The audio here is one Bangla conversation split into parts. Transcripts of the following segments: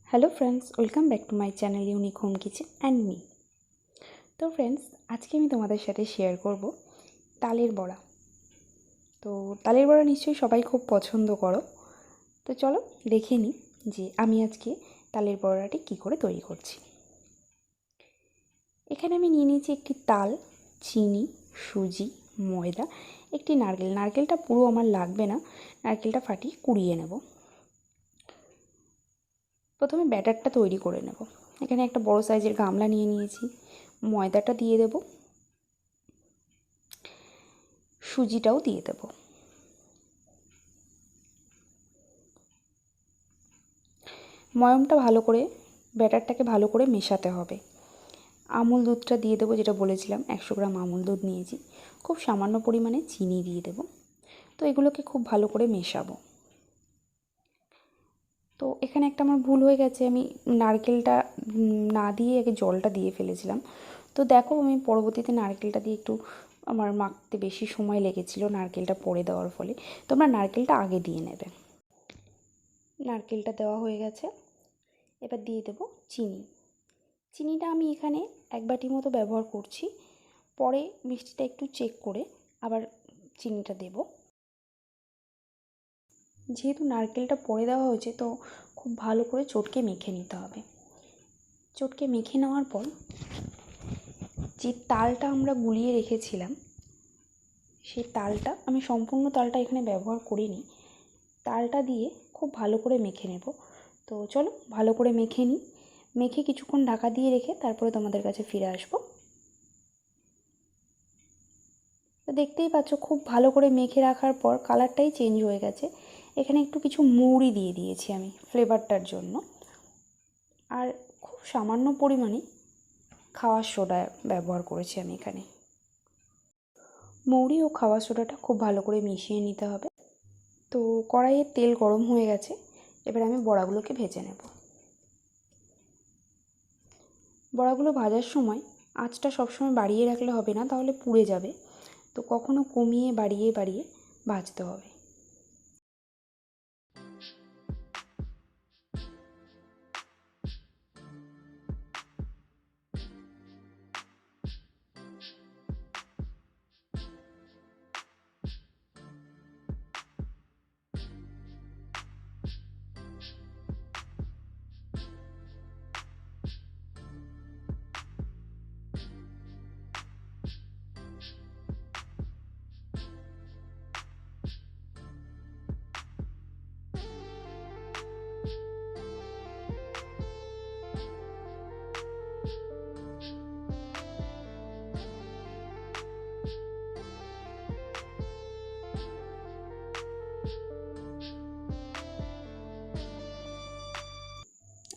Hello friends welcome back to my channel unique home kitchen and me. तो फ्रेंड्स आज के तुम्हारे साथे शेयर करब तालेर बड़ा। तो तालेर बड़ा निश्चयई सबाई खूब पसंद करो। तो चलो देखे नी जे आमी आज के तालेर बड़ाटी कि करे तैरी करछि। एखाने आमी निये निয়েছি একটি ताल, चीनी, सुजी, मयदा, একটি नारकेल। नारकेलटा पुरो आमार लागबे ना, नारकेलटा फाटिয়ে कुड़िয়ে नेब। प्रथमे बैटारटा तैरी करे नेब। एखाने एक बड़ो साइजेर गामला निये निয়েছি, मयदाटा दिए देब, सुजिटाও दिए देब। मयमटा भालो करे बैटारटाके भालो करे मेशाते होबे। आमुल दूधटा दिए देब, जेटा बोलेছিলাম 100 ग्राम आमुल दूध निয়েছি। खूब सामान्य परिमाणे चीनी दिए देब। तो एगुलोके खूब भालो करे मेशाबो। तो एखाने एक भूल हो गेছে, আমি নারকেলটা না দিয়ে আগে জলটা দিয়ে ফেলেছিলাম। তো দেখো আমি পরবর্তীতে নারকেলটা দিয়ে একটু আমার মাখতে বেশি সময় লেগেছিল নারকেলটা পরে দেওয়ার ফলে। তোমরা নারকেলটা আগে দিয়ে নেবে। নারকেলটা দেওয়া হয়ে গেছে, এবার দিয়ে দেব চিনি। চিনিটা আমি এখানে এক বাটি মতো ব্যবহার করছি, পরে মিষ্টিটা একটু চেক করে আবার চিনিটা দেব। যেহেতু নারকেলটা পরে দেওয়া হয়েছে তো খুব ভালো করে চটকে মেখে নিতে হবে। চটকে মেখে নেওয়ার পর যে তালটা আমরা গুলিয়ে রেখেছিলাম সেই তালটা আমি সম্পূর্ণ তালটা এখানে ব্যবহার করিনি, তালটা দিয়ে খুব ভালো করে মেখে নেব। তো চলো ভালো করে মেখে নিই। মেখে কিছুক্ষণ ঢাকা দিয়ে রেখে তারপরে তোমাদের কাছে ফিরে আসবো। তো দেখতেই পাচ্ছ খুব ভালো করে মেখে রাখার পর কালারটাই চেঞ্জ হয়ে গেছে। এখানে একটু কিছু মৌরি দিয়ে দিয়েছি আমি ফ্লেভারটার জন্য, আর খুব সামান্য পরিমাণে খাওয়ার সোডা ব্যবহার করেছি আমি এখানে। মৌরি ও খাওয়ার সোডাটা খুব ভালো করে মিশিয়ে নিতে হবে। তো কড়াইয়ে তেল গরম হয়ে গেছে, এবার আমি বড়াগুলোকে ভেজে নেব। বড়াগুলো ভাজার সময় আঁচটা সবসময় বাড়িয়ে রাখলে হবে না, তাহলে পুড়ে যাবে। তো কখনো কমিয়ে বাড়িয়ে বাড়িয়ে ভাজতে হবে।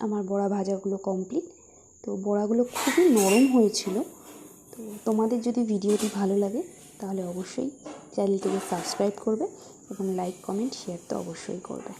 আমার বড়া ভাজাগুলো কমপ্লিট। তো বড়াগুলো খুবই নরম হয়েছিল। তো তোমাদের যদি ভিডিওটি ভালো লাগে তাহলে অবশ্যই চ্যানেলটিকে সাবস্ক্রাইব করবে এবং লাইক কমেন্ট শেয়ার তো অবশ্যই করবে।